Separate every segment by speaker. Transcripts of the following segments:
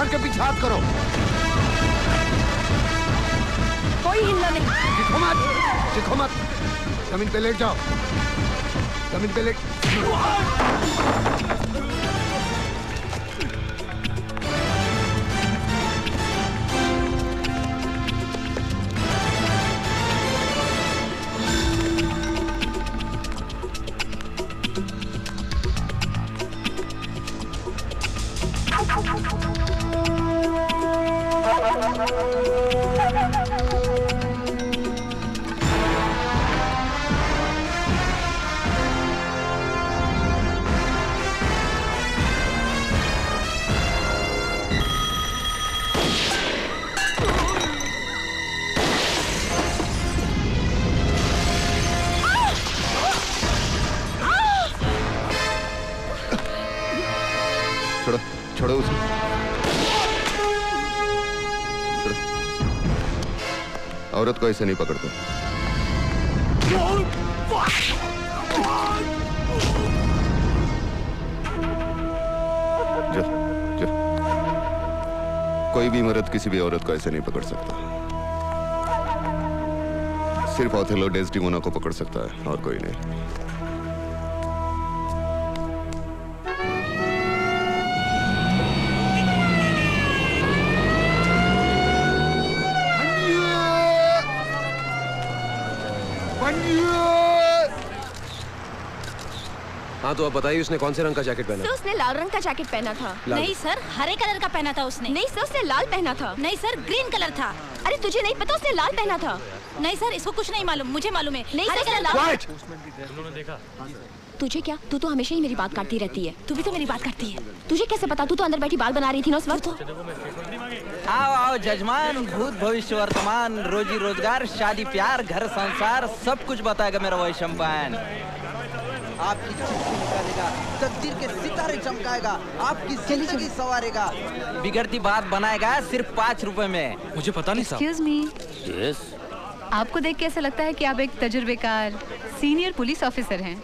Speaker 1: Sir के पीछे हाथ करो।
Speaker 2: कोई हिलना नहीं।
Speaker 1: चिखो मत। जमीन पे लेट जाओ। जमीन पे लेट। छोड़ो उसे। छोड़ो। औरत को ऐसे नहीं पकड़ते। जा, जा। कोई भी मर्द किसी भी औरत को ऐसे नहीं पकड़ सकता। सिर्फ ओथेलो डेस्टिमोना को पकड़ सकता है और कोई नहीं।
Speaker 3: हाँ तो अब बताइए उसने कौन से रंग का जैकेट पहना?
Speaker 2: सर उसने लाल रंग का जैकेट पहना था।
Speaker 4: नहीं सर, हरे कलर का पहना था उसने।
Speaker 2: नहीं सर उसने लाल पहना था।
Speaker 4: नहीं सर, ग्रीन कलर था।
Speaker 2: अरे तुझे नहीं पता उसने लाल पहना था?
Speaker 4: नहीं सर, इसको कुछ नहीं मालूम, मुझे मालूम है।
Speaker 2: नहीं
Speaker 4: हरे
Speaker 2: सर
Speaker 4: कलर
Speaker 2: लाल। तुझे क्या? तू तो हमेशा ही मेरी बात काटती रहती है।
Speaker 4: तू भी तो मेरी बात करती है।
Speaker 2: तुझे कैसे पता? तू तो अंदर बैठी बाल बना रही थी ना उस वक्त।
Speaker 5: आओ आओ जजमान, भूत भविष्य वर्तमान, रोजी रोजगार, शादी प्यार, घर संसार, सब कुछ बताएगा मेरा वही शैंपेन। आपकी चिट्ठी निकालेगा, तकदीर के सितारे चमकाएगा, आपकी जिंदगी संवारेगा, बिगड़ती बात बनाएगा सिर्फ 5 रुपए में।
Speaker 3: मुझे पता नहीं साहब।
Speaker 6: Excuse me.
Speaker 5: यस।
Speaker 6: आपको देख के ऐसा लगता है कि आप एक तजुर्बेकार सीनियर पुलिस ऑफिसर हैं।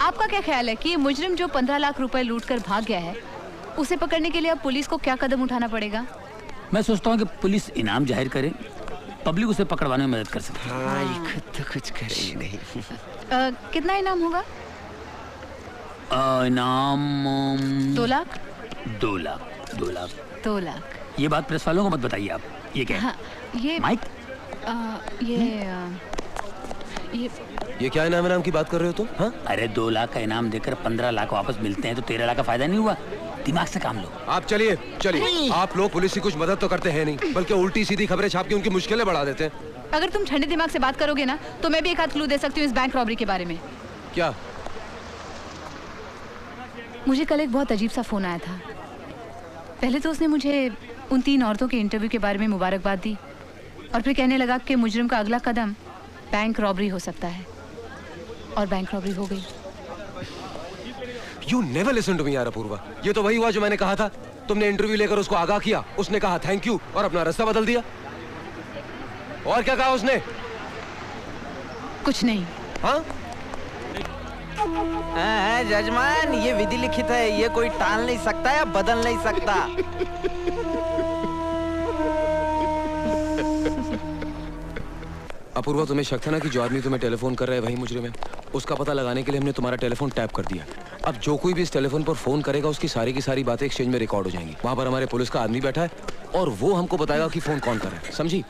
Speaker 6: आपका क्या ख्याल है कि ये मुजरिम जो 15 लाख रुपए लूट कर भाग गया है, उसे पकड़ने के लिए अब पुलिस को क्या कदम उठाना पड़ेगा?
Speaker 7: मैं सोचता हूँ कि पुलिस इनाम जाहिर करे, पब्लिक उसे पकड़वाने में मदद कर सकती है।
Speaker 5: हाँ, ये खुद तो कुछ करेगी नहीं।
Speaker 6: कितना इनाम होगा?
Speaker 7: इनाम
Speaker 6: 2 लाख।
Speaker 7: 2 लाख 2 लाख
Speaker 6: 2 लाख।
Speaker 7: ये बात प्रेस वालों को मत बताइए आप। ये क्या है?
Speaker 6: हाँ, ये
Speaker 7: माइक।
Speaker 3: ये क्या इनाम की बात कर रहे हो तुम? हाँ?
Speaker 7: अरे 2 लाख का इनाम देकर 15 लाख वापस मिलते हैं तो 13 लाख का फायदा नहीं हुआ? दिमाग से काम लो।
Speaker 3: आप चलिए चलिए। आप लोग पुलिस की कुछ मदद तो करते हैं नहीं, बल्कि उल्टी सीधी खबरें छाप के उनकी मुश्किलें बढ़ा देते हैं।
Speaker 6: अगर तुम ठंडे दिमाग से बात करोगे ना तो मैं भी एक आध क्लू दे सकती हूँ इस बैंक रॉबरी के बारे में।
Speaker 3: क्या?
Speaker 6: मुझे कल एक बहुत अजीब सा फोन आया था। पहले तो उसने मुझे उन 3 औरतों के इंटरव्यू के बारे में मुबारकबाद दी और फिर कहने लगा कि मुजरिम का अगला कदम बैंक रॉबरी हो सकता है, और बैंक रॉबरी हो गई।
Speaker 3: You never listen to me यार अपूर्वा। ये तो वही हुआ जो मैंने कहा था। तुमने इंटरव्यू लेकर उसको आगाह किया, उसने कहा थैंक यू और अपना रास्ता बदल दिया। और क्या कहा उसने?
Speaker 6: कुछ नहीं।
Speaker 3: हाँ?
Speaker 5: जजमान, ये विधि लिखित है, ये कोई टाल नहीं सकता या बदल नहीं सकता।
Speaker 3: अपूर्वा, तुम्हें शक था ना कि जो आदमी तुम्हें टेलीफोन कर रहा है वही मुजरिम है। उसका पता लगाने के लिए हमने तुम्हारा टेलीफोन टैप कर दिया। अब जो कोई भी इस टेलीफोन पर फोन करेगा उसकी सारी की सारी बातें एक्सचेंज में रिकॉर्ड हो जाएंगी। वहां पर हमारे पुलिस का आदमी बैठा है और वो हमको बताएगा कि फोन कौन कर रहा है, समझी?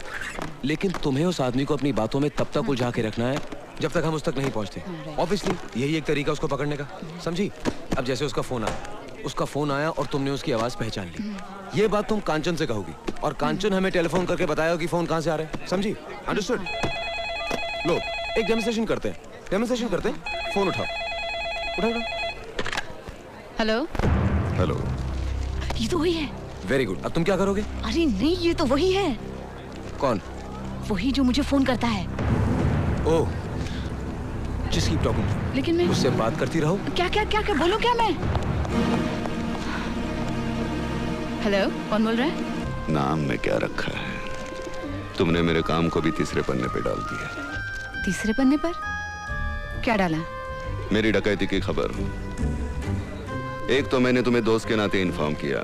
Speaker 3: लेकिन तुम्हें उस आदमी को अपनी बातों में तब तक उलझा के रखना है जब तक हम उस तक नहीं पहुंचते। ऑब्वियसली यही एक तरीका उसको पकड़ने का, समझी? अब जैसे उसका फोन आया और तुमने उसकी आवाज पहचान ली, ये बात तुम कांचन से कहोगी और कांचन हमें टेलीफोन करके बताएगा कि फोन कहां से आ रहा है, समझी? अंडरस्टूड? लो, एक डेमोंस्ट्रेशन करते हैं। फोन उठाओ।
Speaker 6: हेलो।
Speaker 1: हेलो।
Speaker 6: ये तो वही है।
Speaker 3: Very good. अब तुम क्या करोगे?
Speaker 6: अरे नहीं, ये तो वही है।
Speaker 3: कौन?
Speaker 6: वही जो मुझे फोन करता है।
Speaker 3: ओह, जस्ट कीप टॉकिंग।
Speaker 6: लेकिन मैं
Speaker 3: उससे बात करती रहो।
Speaker 6: क्या बोलूं क्या मैं? हेलो, कौन बोल रहा है?
Speaker 1: नाम में क्या रखा है? तुमने मेरे काम को भी तीसरे पन्ने पे डाल दिया।
Speaker 6: तीसरे पन्ने पर? क्या डाला?
Speaker 1: मेरी डकैती की खबर। एक तो मैंने तुम्हें दोस्त के नाते इन्फॉर्म किया,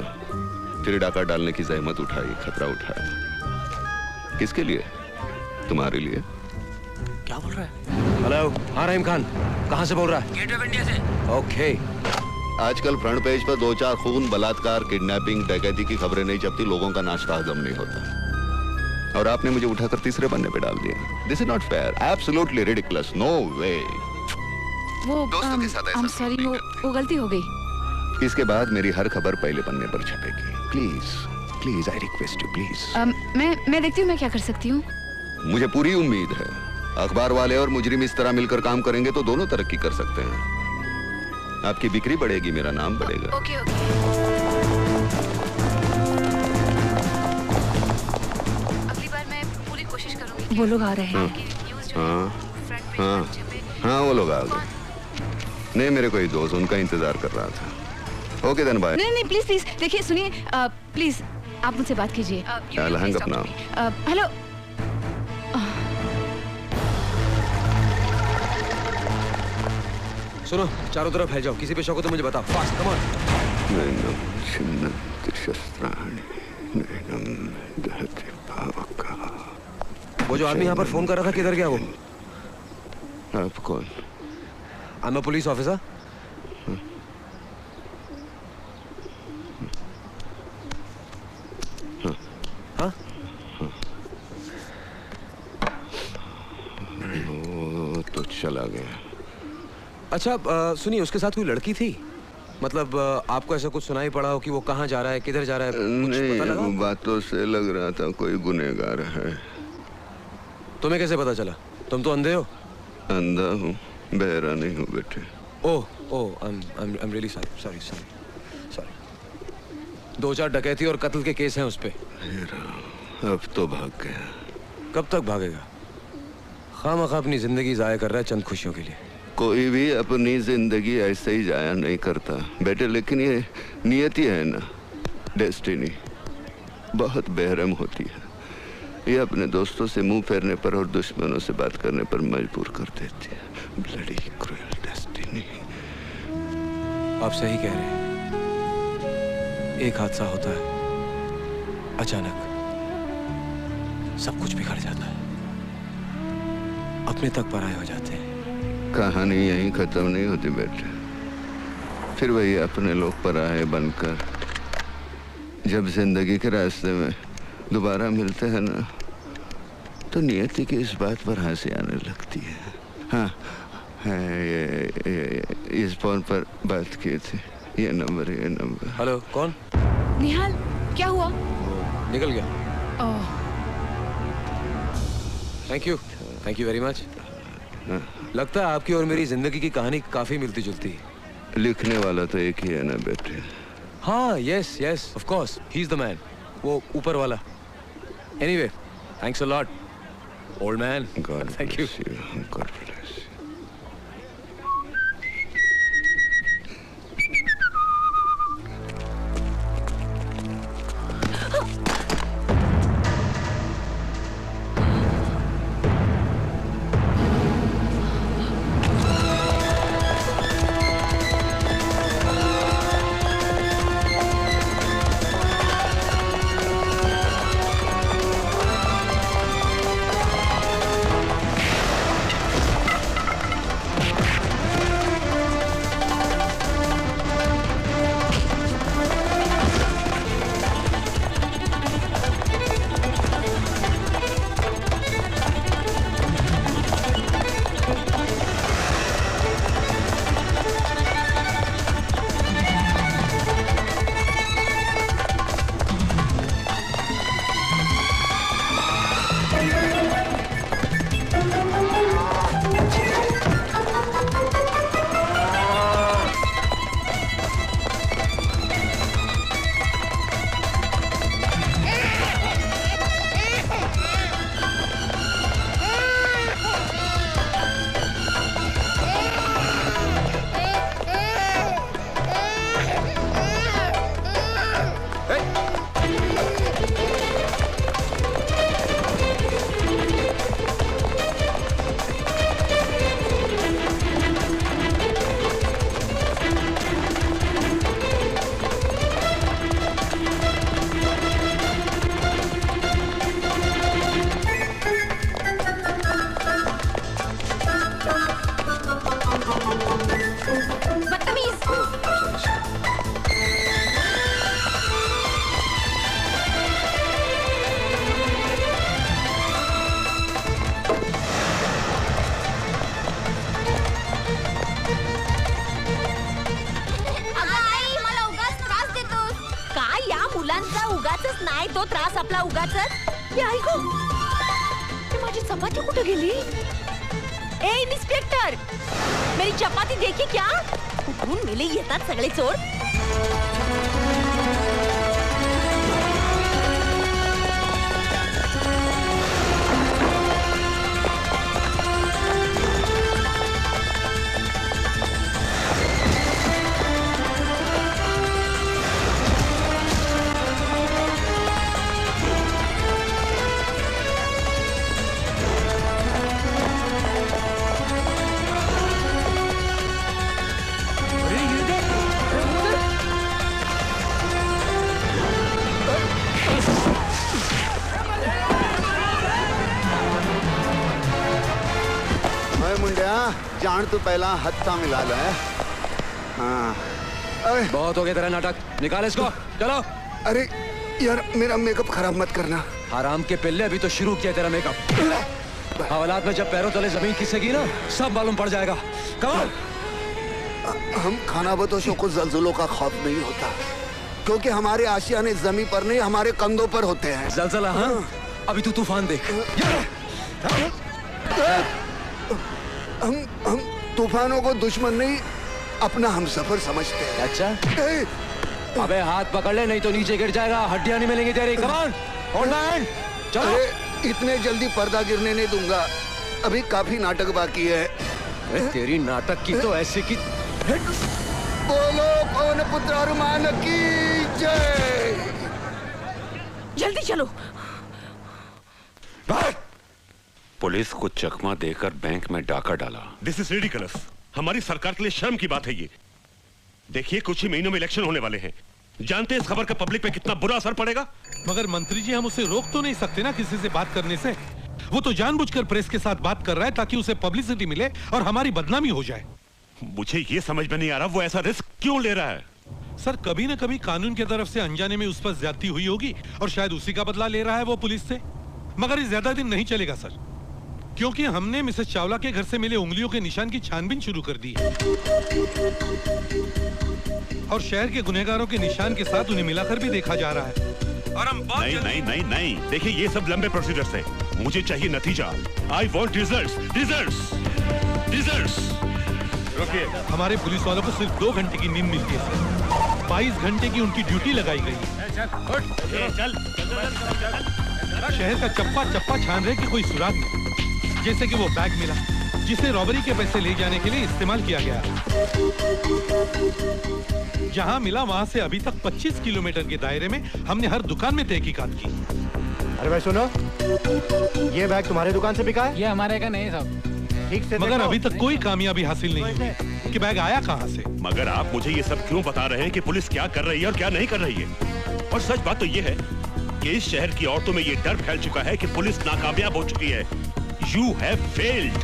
Speaker 8: फिर डाका डालने की जहमत उठाई, खतरा उठाया। किसके लिए? तुम्हारे लिए।
Speaker 3: क्या बोल रहा है? हेलो, हाँ रहीम खान, कहाँ से बोल रहा है?
Speaker 7: गेट ऑफ इंडिया से।
Speaker 3: ओके।
Speaker 8: आजकल फ्रंट पेज पर 2-4 खून, बलात्कार, किडनैपिंग, डकैती की खबरें नहीं छपती, लोगों का नाश्ता हजम नहीं होता। और आपने मुझे उठाकर तीसरे पन्ने पे डाल दिया। This is not fair, absolutely ridiculous, no way.
Speaker 6: वो
Speaker 8: दोस्तों के साथ ऐसा
Speaker 6: सॉरी,
Speaker 8: नहीं
Speaker 6: वो गलती हो गई।
Speaker 8: इसके बाद मेरी हर खबर पहले पन्ने पर छपेगी। Please please, I request you, please.
Speaker 6: मैं देखती हूँ मैं क्या कर सकती हूँ।
Speaker 8: मुझे पूरी उम्मीद है अखबार वाले और मुजरिम इस तरह मिलकर काम करेंगे तो दोनों तरक्की कर सकते हैं। आपकी बिक्री बढ़ेगी, मेरा नाम बढ़ेगा।
Speaker 6: Okay okay. अगली बार मैं पूरी कोशिश करूंगी। वो लोग आ रहे हैं।
Speaker 8: हाँ हाँ, वो लोग आ गए। नहीं, मेरे कोई दोस्त उनका इंतजार कर रहा था। Okay then, bye.
Speaker 6: नहीं नहीं, प्लीज प्लीज देखिए, सुनिए, प्लीज आप मुझसे बात कीजिए।
Speaker 8: Hang up now.
Speaker 6: हेलो।
Speaker 3: सुनो, चारों तरफ फैल जाओ, किसी पे शौक हो तो मुझे बताओ। Fast, come on. वो जो आदमी यहाँ पर फोन कर रहा था, किधर गया वो?
Speaker 8: आप कौन?
Speaker 3: I am a police officer. हाँ?
Speaker 8: वो तो चला गया।
Speaker 3: अच्छा, सुनिए, उसके साथ कोई लड़की थी? मतलब आपको ऐसा कुछ सुनाई पड़ा हो कि वो कहाँ जा रहा है, किधर जा रहा है? कुछ पता लगा?
Speaker 8: नहीं, बातों से लग रहा था कोई गुनहगार है।
Speaker 3: तुम्हें कैसे पता चला? तुम तो अंधे हो।
Speaker 8: अंधा हूँ, बहरा नहीं हूँ बेटे।
Speaker 3: ओह ओह, आई एम रियली सॉरी। 2-4 डकैती और कत्ल के केस हैं उस पे।
Speaker 8: अब तो भाग गया।
Speaker 3: कब तक भागेगा? खामखा अपनी जिंदगी जाया कर रहा है चंद खुशियों के लिए।
Speaker 8: कोई भी अपनी जिंदगी ऐसे ही जाया नहीं करता बेटे, लेकिन ये नियति है ना, डेस्टिनी, बहुत बेरहम होती है। ये अपने दोस्तों से मुंह फेरने पर और दुश्मनों से बात करने पर मजबूर कर देती है। Bloody cruel destiny.
Speaker 3: आप सही कह रहे हैं। एक हादसा होता है, अचानक सब कुछ बिगड़ जाता है, अपने तक पराये हो जाते हैं।
Speaker 8: कहानी यहीं खत्म नहीं होती बेटे, फिर वही अपने लोग पराये बनकर जब जिंदगी के रास्ते में दोबारा मिलते हैं ना, तो नियति की इस बात पर हंसी आने लगती है। हाँ, ये इस फोन पर बात की थी, ये नंबर।
Speaker 3: हेलो, कौन?
Speaker 6: निहाल, क्या हुआ?
Speaker 3: निकल गया।
Speaker 6: ओह,
Speaker 3: थैंक यू वेरी मच। लगता है आपकी और मेरी जिंदगी की कहानी काफी मिलती जुलती है।
Speaker 8: लिखने वाला तो एक ही है ना बेटे।
Speaker 3: हाँ, yes of course, he is the man, वो ऊपर वाला। Anyway, thanks a lot old man. Thank you.
Speaker 8: God bless you.
Speaker 4: तो त्रास आपला उगाच.
Speaker 2: हे ऐकू ते माझी चपाती कुठे गेली?
Speaker 4: ए इन्स्पेक्टर, मेरी चपाती देखी क्या? कुठून मेले येतात सगळे चोर.
Speaker 1: जान तू पहला हत्था मिला लो है. हाँ. अरे
Speaker 3: बहुत हो गया तेरा नाटक, निकाल इसको, चलो.
Speaker 1: अरे यार मेरा मेकअप खराब मत करना.
Speaker 3: हराम के पिल्ले, अभी तो शुरू किया तेरा मेकअप. हवालात में जब पैरों तले जमीन खिसकेगी ना, सब मालूम पड़ जाएगा. कमाल.
Speaker 1: हम खानाबदोशों को जल्जलों का खौफ नहीं होता, क्योंकि हमारे आशियाने जमीन पर नहीं हमारे कंधों पर होते हैं.
Speaker 3: जलजला? हाँ, अभी तू तूफान देख.
Speaker 1: हम तूफानों को दुश्मन नहीं, अपना हमसफर समझते हैं.
Speaker 3: अच्छा. अबे हाथ पकड़ ले, नहीं तो नीचे गिर जाएगा, हड्डियां नहीं मिलेंगी तेरी. Come on, hold hand. चलो.
Speaker 1: इतने जल्दी पर्दा गिरने नहीं दूंगा, अभी काफी नाटक बाकी है.
Speaker 3: तेरी नाटक की तो ऐसे की.
Speaker 1: बोलो पवन पुत्र हनुमान की जय.
Speaker 2: जल्दी चलो.
Speaker 9: पुलिस को चकमा देकर बैंक में डाका डाला.
Speaker 10: This is ridiculous. हमारी सरकार के लिए शर्म की बात है ये. देखिए कुछ ही महीनों में इलेक्शन होने वाले हैं. जानते हैं इस खबर का पब्लिक पे कितना बुरा असर पड़ेगा?
Speaker 11: मगर मंत्री जी, हम उसे रोक तो नहीं सकते ना किसी से बात करने से. वो तो जानबूझकर प्रेस के साथ बात कर रहा है ताकि उसे पब्लिसिटी मिले और हमारी बदनामी हो जाए.
Speaker 10: मुझे ये समझ में नहीं आ रहा वो ऐसा रिस्क क्यों ले रहा है.
Speaker 11: सर, कभी न कभी कानून की तरफ से अनजाने में उस पर ज्यादती हुई होगी और शायद उसी का बदला ले रहा है वो पुलिस से. मगर ये ज्यादा दिन नहीं चलेगा सर, क्योंकि हमने मिसेस चावला के घर से मिले उंगलियों के निशान की छानबीन शुरू कर दी है और शहर के गुनहगारों के निशान के साथ उन्हें मिलाकर भी देखा जा रहा है. और हम
Speaker 10: नहीं. देखिए ये सब लंबे प्रोसीजर्स हैं. मुझे चाहिए नतीजा. I want results.
Speaker 11: रुकिए. हमारे पुलिस वालों को सिर्फ 2 घंटे की नींद मिलती है सर. 22 घंटे की उनकी ड्यूटी लगाई गई है.
Speaker 10: चल.
Speaker 11: शहर का चप्पा चप्पा छान रहे कि कोई सुराग नहीं. जैसे कि वो बैग मिला जिसे रॉबरी के पैसे ले जाने के लिए इस्तेमाल किया गया. जहां मिला वहां से अभी तक 25 किलोमीटर के दायरे में हमने हर दुकान में तहकीकात की.
Speaker 12: अरे भाई सुनो, ये बैग तुम्हारे दुकान से बिका है?
Speaker 5: ये हमारे का नहीं साहब.
Speaker 12: ठीक से
Speaker 11: मगर अभी तक कोई कामयाबी हासिल नहीं हुई कि बैग आया कहां से.
Speaker 10: मगर आप मुझे ये सब क्यों बता रहे हैं कि पुलिस क्या कर रही है और क्या नहीं कर रही है? और सच बात तो ये है कि इस शहर की औरतों में ये डर फैल चुका है कि पुलिस नाकामयाब हो चुकी है. You have failed.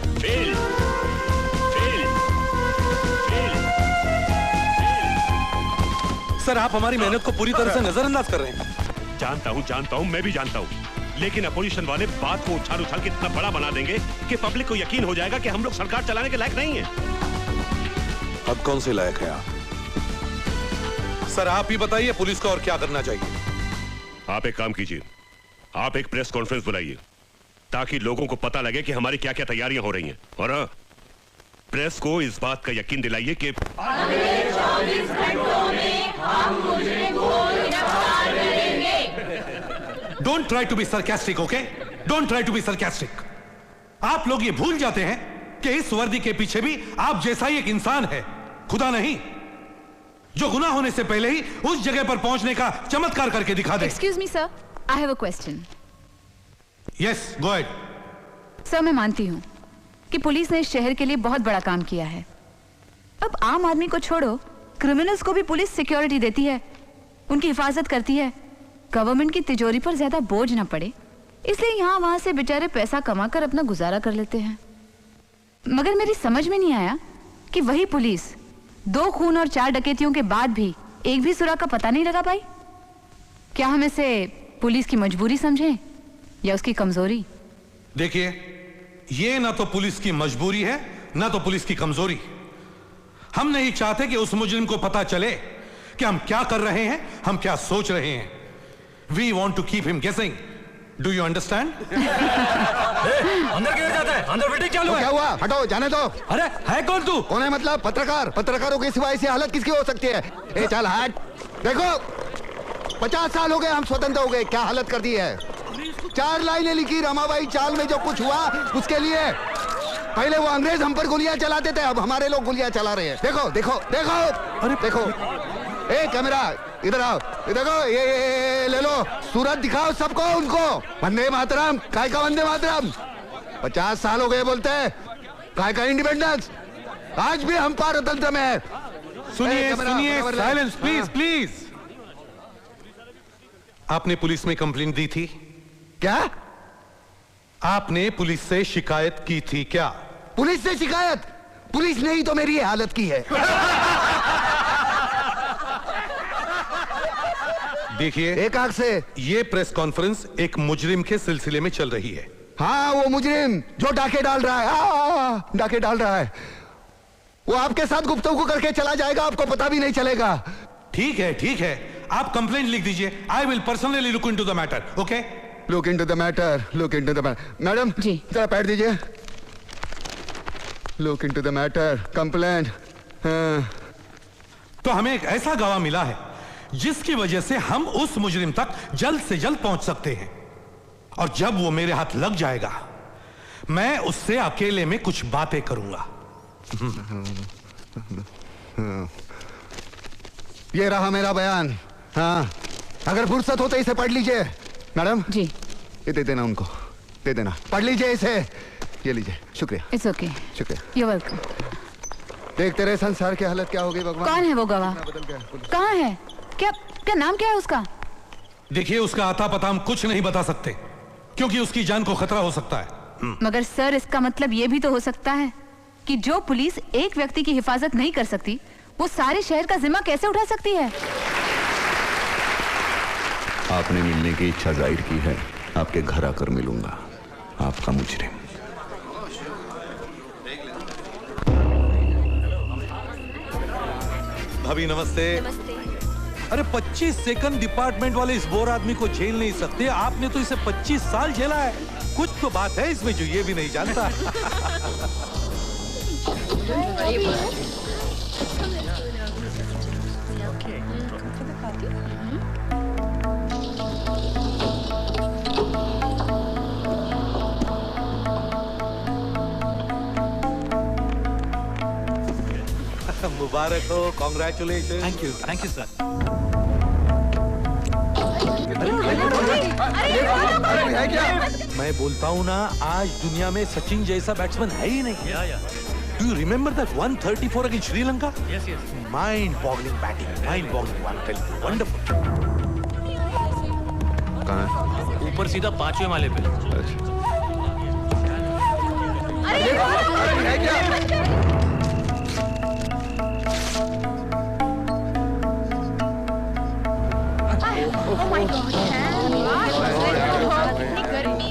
Speaker 11: सर, आप हमारी मेहनत को पूरी तरह से नजरअंदाज कर रहे हैं.
Speaker 10: जानता हूँ, मैं भी जानता हूँ. लेकिन अपोजिशन वाले बात को उछाल के इतना बड़ा बना देंगे कि पब्लिक को यकीन हो जाएगा कि हम लोग सरकार चलाने के लायक नहीं है.
Speaker 13: अब कौन से लायक है आप?
Speaker 11: सर, आप ही बताइए पुलिस को और क्या करना चाहिए.
Speaker 10: आप एक काम कीजिए, आप एक प्रेस कॉन्फ्रेंस बुलाइए ताकि लोगों को पता लगे कि हमारी क्या क्या तैयारियां हो रही हैं. और प्रेस को इस बात का यकीन दिलाइए कि
Speaker 14: अगले 24 घंटों में हम मुझे को गिरफ्तार करेंगे.
Speaker 11: Don't try to be sarcastic, okay? Don't try to be sarcastic. आप लोग ये भूल जाते हैं कि इस वर्दी के पीछे भी आप जैसा ही एक इंसान है, खुदा नहीं, जो गुनाह होने से पहले ही उस जगह पर पहुंचने का चमत्कार करके दिखा दे.
Speaker 6: Excuse me sir, I have a question.
Speaker 11: Yes, go ahead.
Speaker 6: Sir, मैं मानती हूं कि पुलिस ने इस शहर के लिए बहुत बड़ा काम किया है. अब आम आदमी को छोड़ो, क्रिमिनल्स को भी पुलिस सिक्योरिटी देती है, उनकी हिफाजत करती है, गवर्नमेंट की तिजोरी पर ज्यादा बोझ ना पड़े, इसलिए यहाँ वहां से बेचारे पैसा कमाकर अपना गुजारा कर लेते हैं. मगर मेरी समझ में नहीं आया कि वही पुलिस 2 खून और 4 डकैतियों के बाद भी एक भी सुराग का पता नहीं लगा पाई. क्या हम इसे पुलिस की मजबूरी समझें या उसकी कमजोरी?
Speaker 11: देखिए, ये ना तो पुलिस की मजबूरी है ना तो पुलिस की कमजोरी. हम नहीं चाहते कि उस मुजरिम को पता चले कि हम क्या कर रहे हैं, हम क्या सोच रहे हैं. We want to keep him guessing. Do you understand?
Speaker 15: अंदर क्यों जाता है? अंदर मीटिंग चालू है।
Speaker 1: क्या हुआ? हटो, जाने दो।
Speaker 11: अरे है कौन तू?
Speaker 1: कौन है मतलब? पत्रकार। पत्रकारों के सिवाय ऐसी हालत किसकी हो सकती है? ए चल हट। देखो 50 साल हो गए हम स्वतंत्र हो गए, क्या हालत कर दी है। 4 लाइनें लिखी रमाबाई चाल में, जो कुछ हुआ उसके लिए। पहले वो अंग्रेज हम पर गोलियां चलाते थे, अब हमारे लोग गोलियां चला रहे हैं। देखो देखो देखो, अरे देखो। ए कैमरा इधर आओ, देखो ये ले लो, सूरत दिखाओ सबको, उनको। वंदे मातरम, काय का वंदे मातरम? 50 साल हो गए बोलते हैं, काय का इंडिपेंडेंस? आज भी हम पारतंत्र में है।
Speaker 11: सुनिए सुनिए, साइलेंस प्लीज प्लीज। आपने पुलिस में कंप्लेंट दी थी
Speaker 1: क्या?
Speaker 11: आपने पुलिस से शिकायत की थी क्या?
Speaker 1: पुलिस से शिकायत? पुलिस ने ही तो मेरी हालत की है।
Speaker 11: देखिए,
Speaker 1: एक आंख से
Speaker 11: ये प्रेस कॉन्फ्रेंस एक मुजरिम के सिलसिले में चल रही है।
Speaker 1: हाँ, वो मुजरिम जो डाके डाल रहा है, डाके डाल रहा है, वो आपके साथ गुफ्तगू करके चला जाएगा, आपको पता भी नहीं चलेगा।
Speaker 11: ठीक है, आप कंप्लेंट लिख दीजिए। I will personally look into the matter. Okay,
Speaker 1: look into the matter, look into the matter. Madam ji जरा पैड दीजिए। Look into the matter, complaint.
Speaker 11: तो हमें एक ऐसा गवाह मिला है जिसकी वजह से हम उस मुजरिम तक जल्द से जल्द पहुंच सकते हैं, और जब वो मेरे हाथ लग जाएगा मैं उससे अकेले में कुछ बातें करूंगा।
Speaker 1: ये रहा मेरा बयान। हाँ, अगर फुर्सत हो तो इसे पढ़ लीजिए। मैडम
Speaker 6: जी,
Speaker 1: ये दे देना उनको, दे देना, पढ़ लीजिए इसे। ये लीजिए, शुक्रिया।
Speaker 6: इट्स ओके,
Speaker 1: शुक्रिया।
Speaker 6: You welcome.
Speaker 1: देखते रहे संसार की हालत क्या होगी भगवान।
Speaker 6: कौन है वो गवाह? कहाँ है? क्या क्या नाम क्या है उसका?
Speaker 11: देखिए, उसका आता पता हम कुछ नहीं बता सकते क्योंकि उसकी जान को खतरा हो सकता है।
Speaker 6: मगर सर, इसका मतलब ये भी तो हो सकता है कि जो पुलिस एक व्यक्ति की हिफाजत नहीं कर सकती, वो सारे शहर का जिम्मा कैसे उठा सकती है?
Speaker 8: आपने मिलने की इच्छा जाहिर की है, आपके घर आकर मिलूंगा, आपका मुजरिम।
Speaker 11: भाभी नमस्ते। अरे 25 सेकंड डिपार्टमेंट वाले इस बोर आदमी को झेल नहीं सकते, आपने तो इसे 25 साल झेला है। कुछ तो बात है इसमें जो ये भी नहीं जानता। मुबारक हो, कॉन्ग्रेचुलेशन।
Speaker 15: Thank you sir.
Speaker 11: मैं बोलता हूँ ना, आज दुनिया में सचिन जैसा बैट्समैन है ही नहीं। Do you remember that 134 against Sri Lanka?
Speaker 15: Yes yes.
Speaker 11: Mind boggling batting, mind boggling, wonderful.
Speaker 8: कहाँ है?
Speaker 15: ऊपर सीधा 5वें माले पे।
Speaker 14: Oh my God! गर्मी।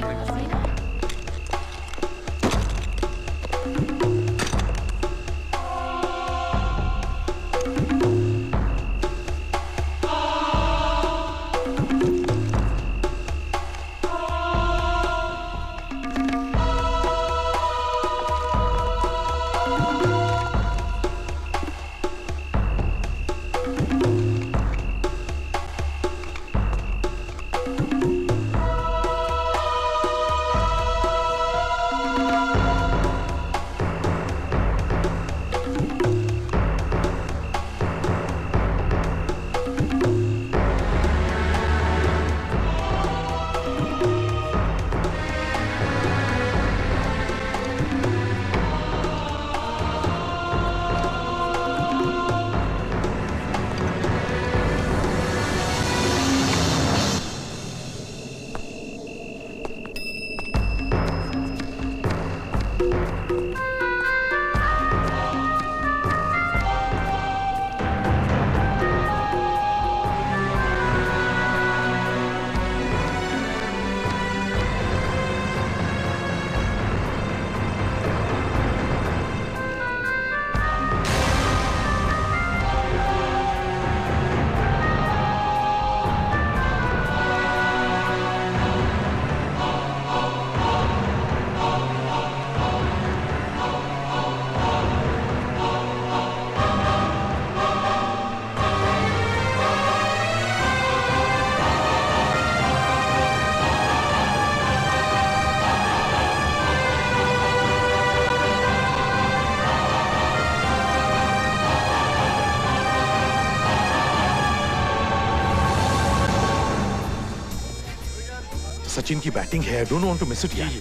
Speaker 11: सचिन की बैटिंग है, I don't want to miss it यार।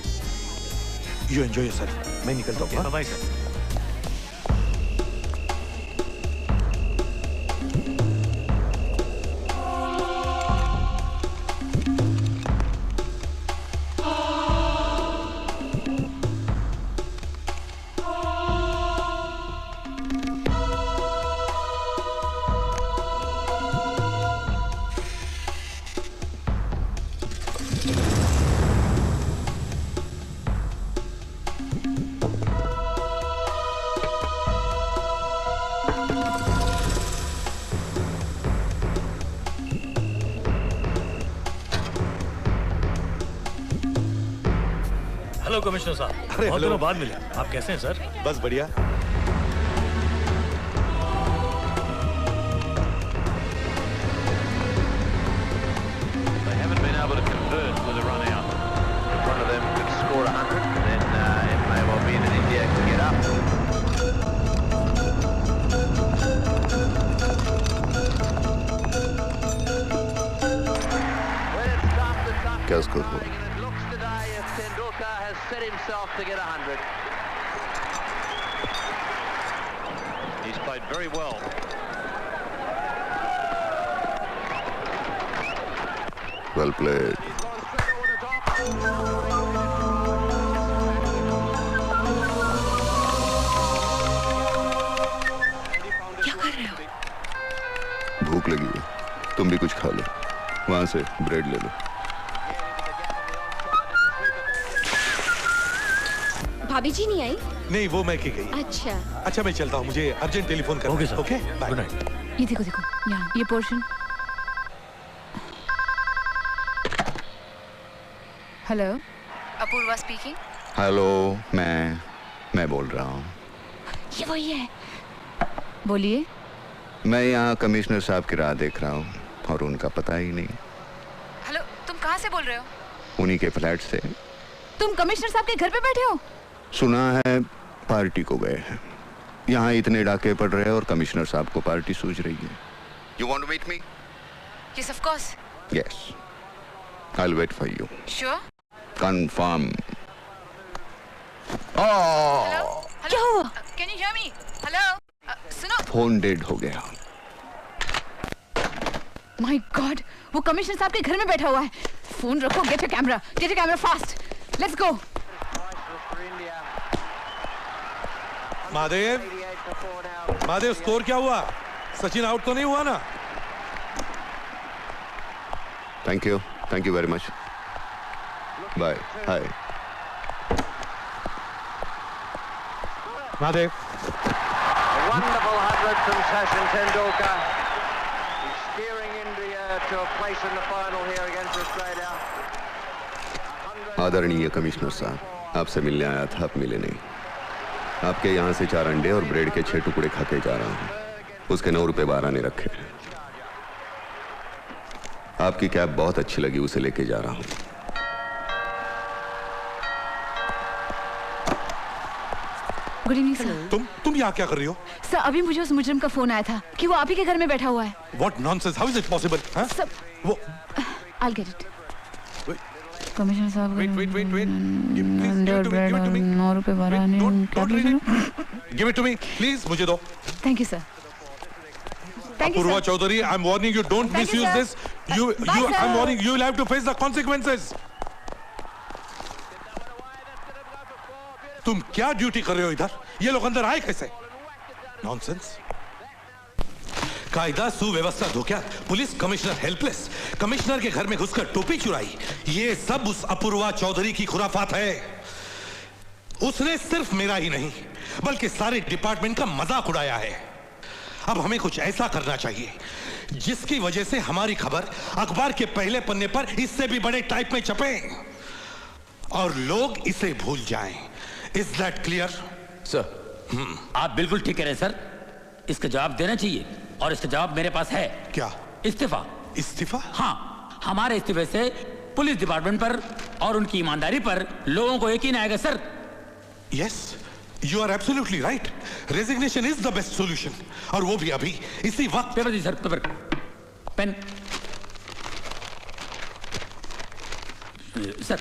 Speaker 11: यू एंजॉय योरसेल्फ, मैं निकलता हूँ।
Speaker 15: Bye sir. हेलो कमिश्नर साहब, बहुत दिनों बाद मिले। आप कैसे हैं सर?
Speaker 11: बस बढ़िया।
Speaker 16: They haven't been able to convert with a run out. One of them could score 100, and then it may well be that India can get up.
Speaker 8: क्या स्कोर हुआ?
Speaker 16: Tendulkar has set himself to get 100. He's played very well.
Speaker 8: Well played.
Speaker 2: क्या कर रहे हो?
Speaker 8: भूख लगी है, तुम भी कुछ खा लो। वहां से ब्रेड ले लो।
Speaker 2: भाभी जी नहीं आई?
Speaker 11: नहीं, वो मैं की गई।
Speaker 2: अच्छा।
Speaker 11: अच्छा, मैं चलता हूँ, मुझे अर्जेंट टेलीफोन करना है। Okay, good night.
Speaker 6: ये देखो देखो, यहाँ ये portion. Hello, Apoorva speaking.
Speaker 8: Hello, मैं बोल रहा हूँ।
Speaker 2: ये वही है।
Speaker 6: बोलिए।
Speaker 8: मैं यहाँ कमिश्नर साहब की राह देख रहा हूँ और उनका पता ही नहीं।
Speaker 6: हेलो, तुम कहाँ से बोल रहे हो?
Speaker 8: उन्हीं के फ्लैट से।
Speaker 6: तुम कमिश्नर साहब के घर पे बैठे हो?
Speaker 8: सुना है पार्टी को गए हैं। यहाँ इतने डाके पड़ रहे हैं और कमिश्नर साहब को पार्टी सूझ रही है। You want to meet me?
Speaker 6: Yes, of course.
Speaker 8: Yes. I'll wait for you.
Speaker 6: Sure.
Speaker 8: Confirm.
Speaker 6: Hello? क्या हुआ? Can you hear me? Hello? सुनो।
Speaker 8: फोन डेड हो गया।
Speaker 6: My God, वो कमिश्नर साहब के घर में बैठा हुआ है। फोन रखो, get a camera fast. Let's go.
Speaker 11: Mahadev, score क्या हुआ? सचिन आउट तो नहीं हुआ ना?
Speaker 8: Thank you very much. Bye. Hi
Speaker 11: Mahadev.
Speaker 16: A wonderful 100 from Sachin Tendulkar. He's steering India to a place in the final here against Australia.
Speaker 8: आदरणीय commissioner साहब, आपसे मिलने आया था, आप मिले नहीं। आपके यहाँ से 4 अंडे और ब्रेड के 6 टुकड़े खा के जा रहा हूँ। उसके 9 रुपए 12 ने रखे। आपकी कैब बहुत अच्छी लगी, उसे लेके जा रहा हूँ।
Speaker 6: Good evening sir.
Speaker 11: तुम यहाँ क्या कर रही हो?
Speaker 6: सर, अभी मुझे उस मुजरिम का फोन आया था कि वो आप ही के घर में बैठा हुआ है।
Speaker 11: What nonsense? How is it possible? हाँ?
Speaker 6: सर,
Speaker 11: वो
Speaker 6: I'll get it. कमिश्नर साहब,
Speaker 11: wait.
Speaker 6: ब्रेड 9 रुपए 12 ने।
Speaker 11: Give it to me, please. मुझे दो।
Speaker 6: Thank you, sir. Thank you,
Speaker 11: Apurva
Speaker 6: sir.
Speaker 11: Chaudhary, I'm warning you, don't
Speaker 6: Thank you,
Speaker 11: misuse
Speaker 6: sir.
Speaker 11: this. I'm warning you, will have to face the consequences. तुम क्या duty कर रहे हो इधर? ये लोग अंदर आए कैसे? नॉनसेंस। कायदा सुव्यवस्था धोखा, पुलिस कमिश्नर हेल्पलेस, कमिश्नर के घर में घुसकर टोपी चुराई, ये सब उस अपूर्वा चौधरी की खुराफात है। उसने सिर्फ मेरा ही नहीं बल्कि सारे डिपार्टमेंट का मजाक उड़ाया है। अब हमें कुछ ऐसा करना चाहिए जिसकी वजह से हमारी खबर अखबार के पहले पन्ने पर इससे भी बड़े टाइप में छपे और लोग इसे भूल जाएं। Is that clear?
Speaker 7: सर, आप बिल्कुल ठीक कह रहे हैं सर। इसका जवाब देना चाहिए और इसका जवाब मेरे पास है।
Speaker 11: क्या?
Speaker 7: इस्तीफा।
Speaker 11: इस्तीफा?
Speaker 7: हाँ, हमारे इस्तीफे से पुलिस डिपार्टमेंट पर और उनकी ईमानदारी पर लोगों को यकीन आएगा sir.
Speaker 11: Yes, you are absolutely right. Resignation is the best solution, और वो भी अभी इसी वक्त।
Speaker 7: पेपर दी सर, पेपर, पेन। सर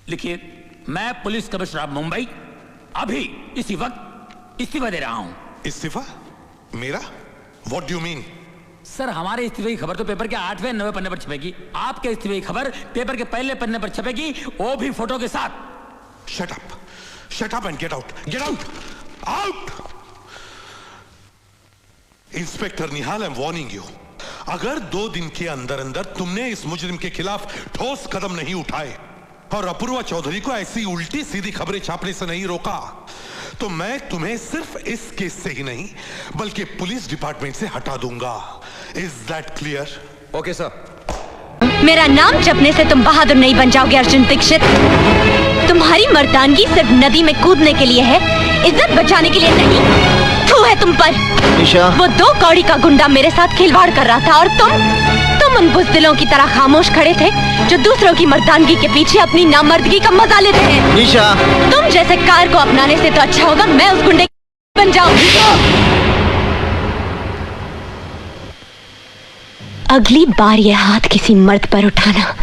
Speaker 7: लिखिए, मैं पुलिस कमिश्नर ऑफ मुंबई अभी इसी वक्त इस्तीफा दे रहा हूं।
Speaker 11: इस्तीफा? मेरा? What do you mean?
Speaker 7: Sir हमारे इस्तीफे की खबर तो पेपर के 8वें 9वें पन्ने पर छपेगी, आपके इस्तीफे की खबर पेपर के पहले पन्ने पर छपेगी, वो भी फोटो के साथ।
Speaker 11: Shut up. Shut up and get out. Get out. Out. Inspector Nihal, I'm warning you. अगर 2 दिन के अंदर अंदर तुमने इस मुजरिम के खिलाफ ठोस कदम नहीं उठाए और अपूर्वा चौधरी को ऐसी उल्टी सीधी खबरें छापने से नहीं रोका, तो मैं तुम्हें सिर्फ इस केस से ही नहीं बल्कि पुलिस डिपार्टमेंट से हटा दूंगा। Is that clear?
Speaker 3: Okay sir.
Speaker 4: मेरा नाम जपने से तुम बहादुर नहीं बन जाओगे अर्जुन दीक्षित। तुम्हारी मर्दानगी सिर्फ नदी में कूदने के लिए है, इज्जत बचाने के लिए नहीं। थू है तुम पर।
Speaker 17: निशा।
Speaker 4: वो 2 कौड़ी का गुंडा मेरे साथ खिलवाड़ कर रहा था और तुम उन बुज़दिलों की तरह खामोश खड़े थे जो दूसरों की मर्दानगी के पीछे अपनी नामर्दगी का मजा लेते हैं।
Speaker 17: निशा।
Speaker 4: तुम जैसे कार को अपनाने से तो अच्छा होगा मैं उस गुंडे बन जाऊं। अगली बार ये हाथ किसी मर्द पर उठाना।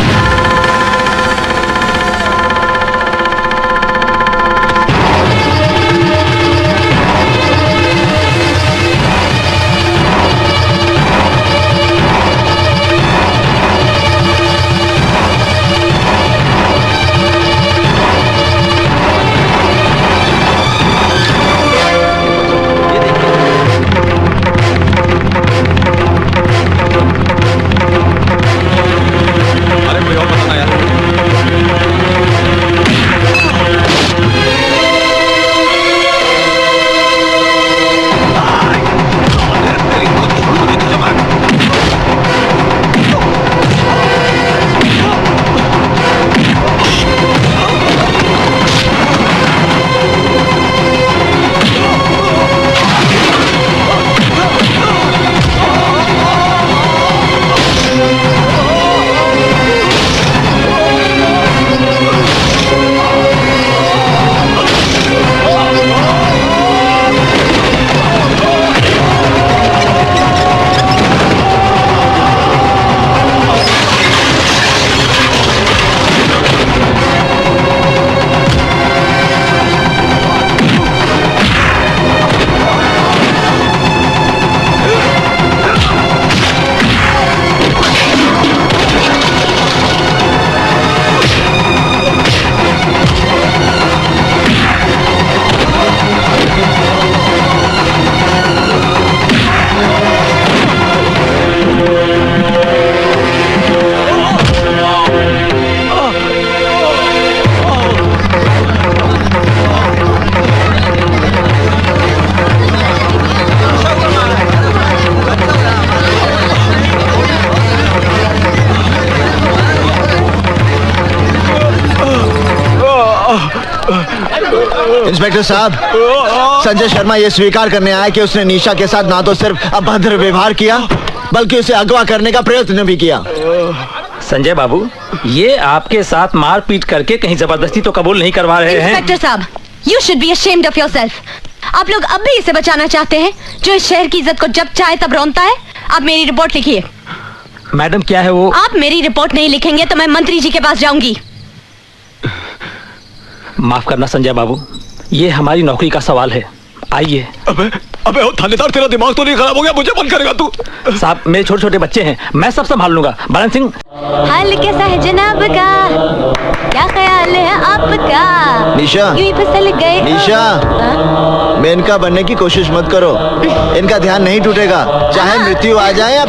Speaker 17: इंस्पेक्टर साहब, संजय शर्मा ये स्वीकार करने आया कि उसने निशा के साथ ना तो सिर्फ अभद्र व्यवहार किया बल्कि उसे अगवा करने का प्रयत्न भी किया।
Speaker 15: संजय बाबू, ये आपके साथ मारपीट करके कहीं जबरदस्ती तो कबूल नहीं करवा रहे हैं?
Speaker 4: इंस्पेक्टर साहब, you should be ashamed of yourself. आप लोग अब भी इसे बचाना चाहते हैं जो इस शहर की इज्जत को जब चाहे तब रौंदता है। आप मेरी रिपोर्ट लिखिए।
Speaker 15: मैडम क्या है वो?
Speaker 4: आप मेरी रिपोर्ट नहीं लिखेंगे तो मैं मंत्री जी के पास जाऊंगी।
Speaker 15: माफ करना संजय बाबू, ये हमारी नौकरी का सवाल है। आइए।
Speaker 18: अबे ओ थानेदार, तेरा दिमाग तो नहीं खराब हो गया? मुझे बंद करेगा तू?
Speaker 15: साहब, मेरे छोटे छोटे बच्चे हैं, मैं सब संभाल लूंगा। बरन सिंह।
Speaker 4: हाल कैसा है जनाब का, क्या ख्याल है आपका?
Speaker 17: निशा,
Speaker 4: यूं ही फिसल गए।
Speaker 17: निशा, मेनका बनने की कोशिश मत करो, इनका ध्यान नहीं टूटेगा चाहे मृत्यु आ जाए या